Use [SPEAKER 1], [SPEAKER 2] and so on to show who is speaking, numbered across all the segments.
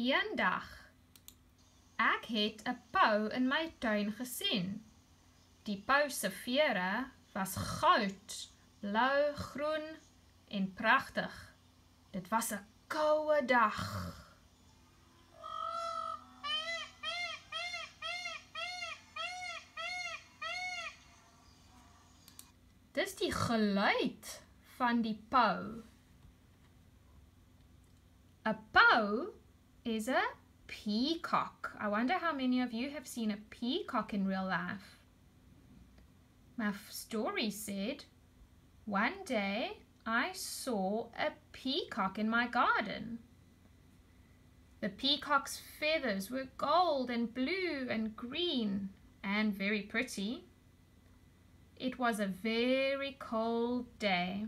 [SPEAKER 1] Eendag. Ek het 'n pou in my tuin gesien. Die pou se vere was goud, blou, groen en pragtig. Dit was 'n koue dag. Dis die geluid van die pou. 'n Pou is a peacock. I wonder how many of you have seen a peacock in real life. My story said, one day I saw a peacock in my garden. The peacock's feathers were gold and blue and green and very pretty. It was a very cold day.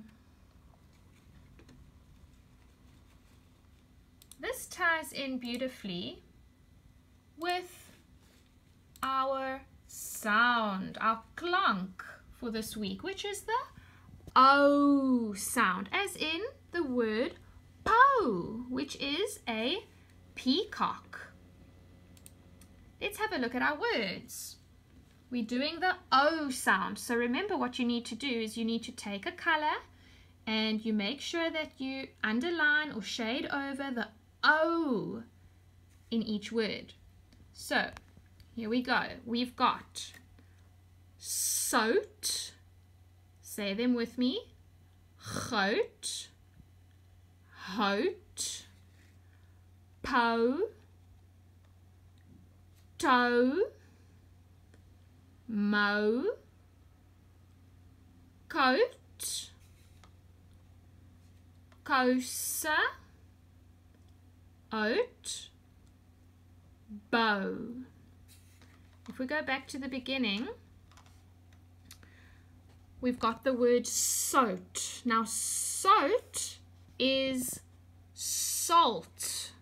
[SPEAKER 1] This ties in beautifully with our sound, our klank for this week, which is the O sound, as in the word pou, which is a peacock. Let's have a look at our words. We're doing the O sound. So remember, what you need to do is you need to take a color and you make sure that you underline or shade over the O in each word. So here we go. We've got sout. Say them with me. Goud, hout, pou, tou, mou, coat, kouse, oat, bow. If we go back to the beginning, we've got the word sout. Now, sout is salt,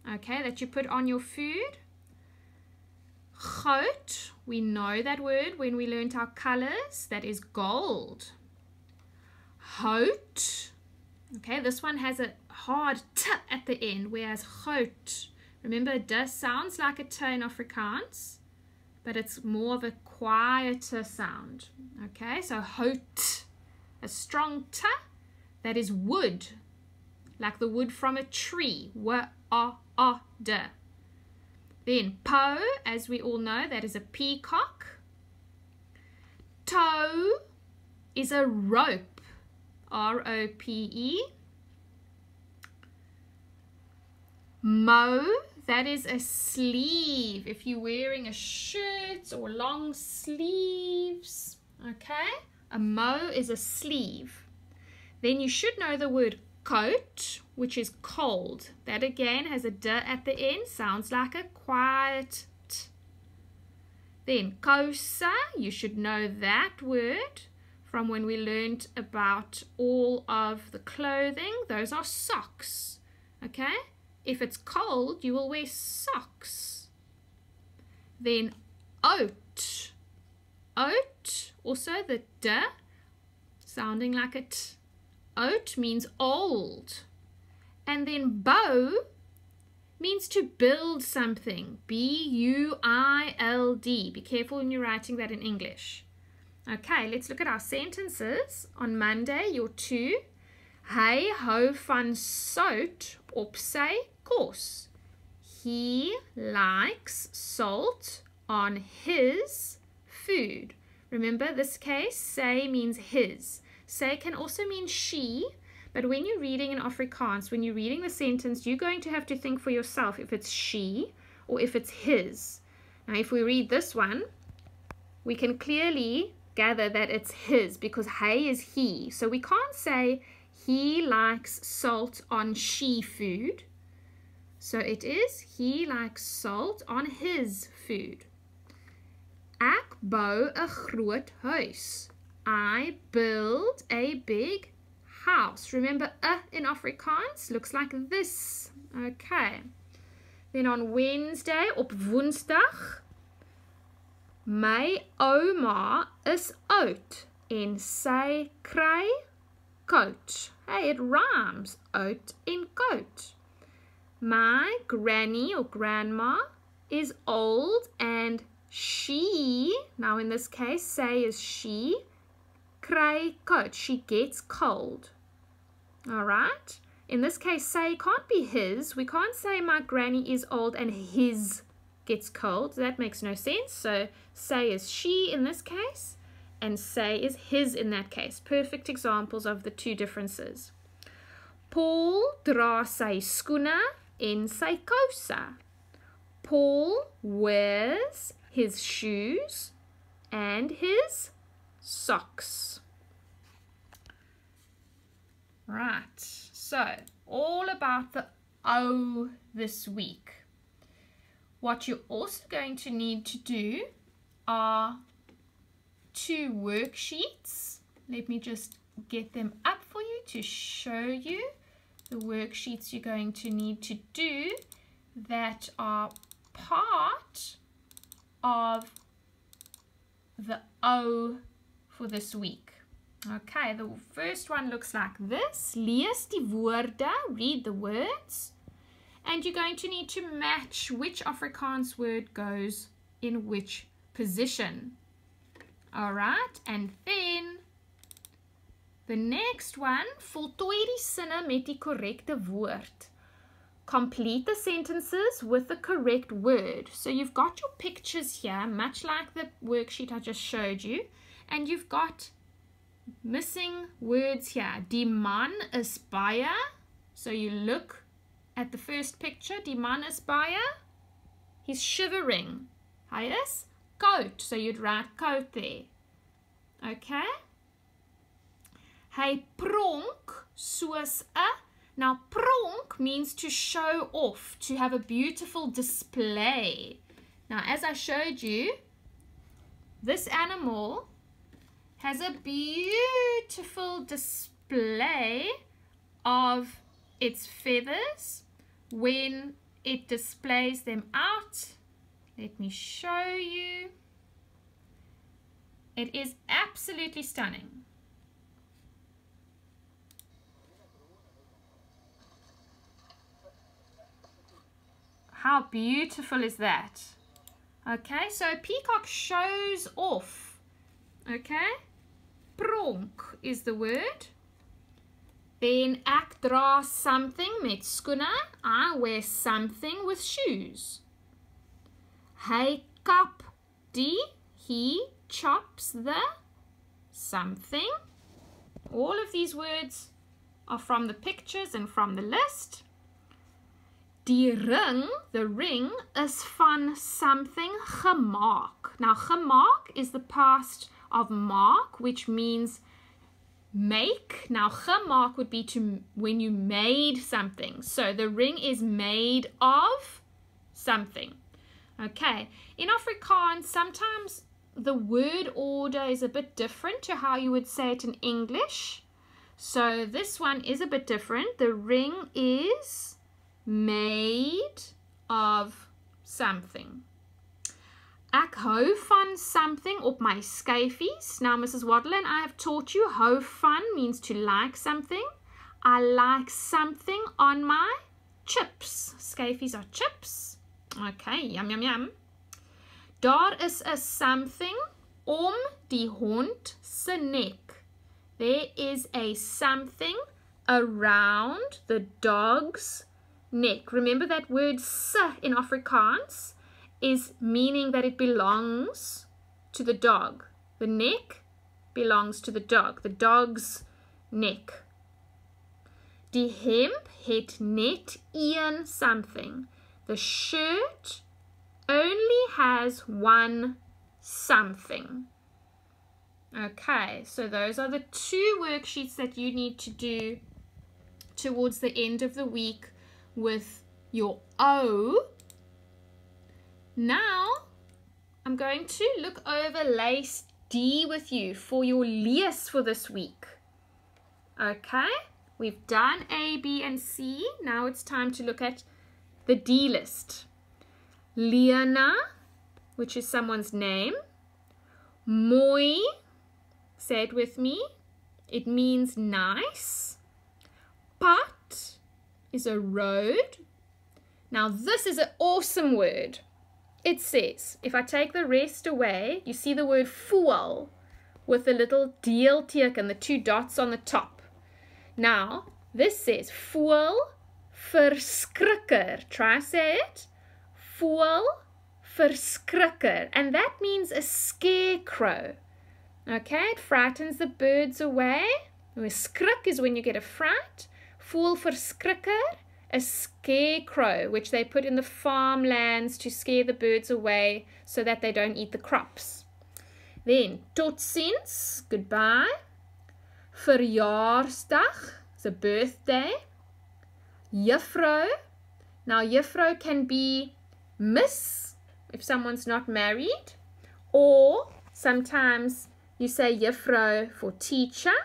[SPEAKER 1] okay, that you put on your food. Goud, we know that word when we learnt our colors, that is gold. Hout, okay, this one has a hard t at the end, whereas goud, remember, d sounds like a t in Afrikaans, but it's more of a quieter sound. Okay, so hout, a strong t, that is wood, like the wood from a tree. W-a-a-d. Then pou, as we all know, that is a peacock. Toe is a rope, R-O-P-E. Mou, that is a sleeve, if you're wearing a shirt or long sleeves, okay? A mou is a sleeve. Then you should know the word coat, which is cold. That again has a d at the end, sounds like a quiet t. Then kouse, you should know that word from when we learned about all of the clothing. Those are socks, okay? If it's cold, you will wear socks. Then oat. Oat, also the d, sounding like a t. Oat means old. And then bow means to build something. B-U-I-L-D. Be careful when you're writing that in English. Okay, let's look at our sentences. On Monday, your 2. Hy hou van sout op sy kos. He likes salt on his food. Remember, this case, sy means his. Sy can also mean she, but when you're reading in Afrikaans, when you're reading the sentence, you're going to have to think for yourself if it's she or if it's his. Now, if we read this one, we can clearly gather that it's his because hy is he. So we can't say he likes salt on she food. So it is he likes salt on his food. Ek bou 'n groot huis. I build a big house. Remember, in Afrikaans looks like this. Okay. Then on Wednesday, op Woensdag, my oma is oud en sy kry coat. Hey, it rhymes, oud en coat. My granny or grandma is old and she, now in this case, say is she, kry koud, she gets cold. All right. In this case, say can't be his. We can't say my granny is old and his gets cold. That makes no sense. So say is she in this case and say is his in that case. Perfect examples of the two differences. Paul dra sy skoene en sy kouse. Paul wears his shoes and his socks. Right, so all about the O this week. What you're also going to need to do are 2 worksheets. Let me just get them up for you to show you the worksheets you're going to need to do that are part of the O for this week. Okay, the first one looks like this. Lees die woorde, read the words. And you're going to need to match which Afrikaans word goes in which position. All right, and then the next one, voltooi die sinne met die korrekte woord. Complete the sentences with the correct word. So you've got your pictures here, much like the worksheet I just showed you, and you've got missing words here. Die man is baie. So you look at the first picture. Die man is baie. He's shivering. Hy is koud. So you'd write koud there. Okay. Hy pronk soos 'n. Now pronk means to show off, to have a beautiful display. Now as I showed you, this animal has a beautiful display of its feathers when it displays them out. Let me show you. It is absolutely stunning. How beautiful is that? Okay, so peacock shows off. Okay? Pronk is the word. Then ek dra something met skoene. I wear something with shoes. Hy kap die. He chops the something. All of these words are from the pictures and from the list. Die ring, the ring, is van something gemaak. Now, gemaak is the past of maak, which means make. Now, gemaak would be to when you made something. So, the ring is made of something. Okay, in Afrikaans, sometimes the word order is a bit different to how you would say it in English. So, this one is a bit different. The ring is made of something. Ek hou van something op my skyfies. Now, Mrs. Waddle, I have taught you hou van means to like something. I like something on my chips. Skyfies are chips. Okay, yum, yum, yum. Daar is 'n something om die hond se nek. There is a something around the dog's neck. Remember that word se in Afrikaans is meaning that it belongs to the dog. The neck belongs to the dog. The dog's neck. Die hemp het net een something. The shirt only has one something. Okay, so those are the 2 worksheets that you need to do towards the end of the week with your O. Now, I'm going to look over lace D with you for your lees for this week. Okay, we've done A, B, and C. Now it's time to look at the D list. Lena, which is someone's name. Mooi, say it with me. It means nice. Pad is a road. Now this is an awesome word. It says, if I take the rest away, you see the word voel with the little deelteken and the 2 dots on the top. Now, this says voel verskrikker. Try say it. Voel verskrikker. And that means a scarecrow. Okay, it frightens the birds away. Skrik is when you get a fright. Voel verskrikker, a scarecrow, which they put in the farmlands to scare the birds away so that they don't eat the crops. Then, totsiens, goodbye. Verjaarsdag is a birthday. Juffrou. Now, juffrou can be miss if someone's not married. Or sometimes you say juffrou for teacher.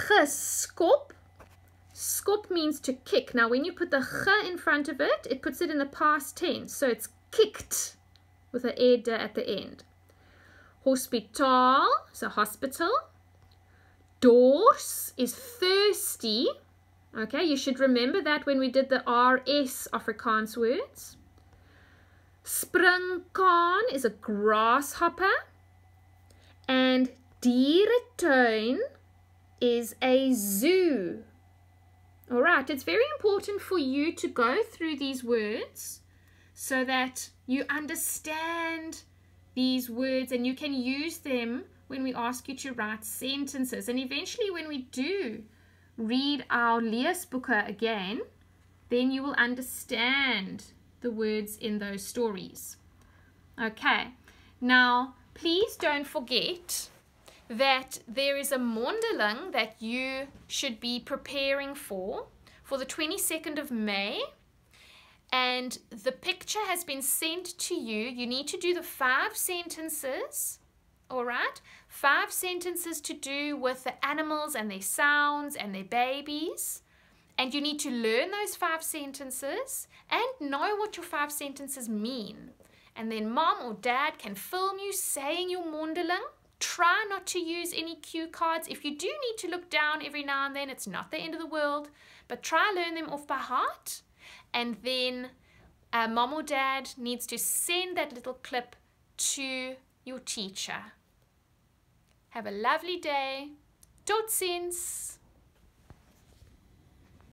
[SPEAKER 1] Geskop. Skop means to kick. Now, when you put the g in front of it, it puts it in the past tense. So it's kicked with an ed at the end. Hospitaal is a hospital. Dors is thirsty. Okay, you should remember that when we did the RS Afrikaans words. Springkaan is a grasshopper. And dieretuin is a zoo. All right, it's very important for you to go through these words so that you understand these words and you can use them when we ask you to write sentences. And eventually when we do read our leesboeke again, then you will understand the words in those stories. Okay, now please don't forget that there is a mondeling that you should be preparing for the 22nd of May. And the picture has been sent to you. You need to do the 5 sentences, all right? 5 sentences to do with the animals and their sounds and their babies. And you need to learn those 5 sentences and know what your 5 sentences mean. And then mom or dad can film you saying your mondeling. Try not to use any cue cards. If you do need to look down every now and then, it's not the end of the world. But try learn them off by heart. And then mom or dad needs to send that little clip to your teacher. Have a lovely day. Totsiens.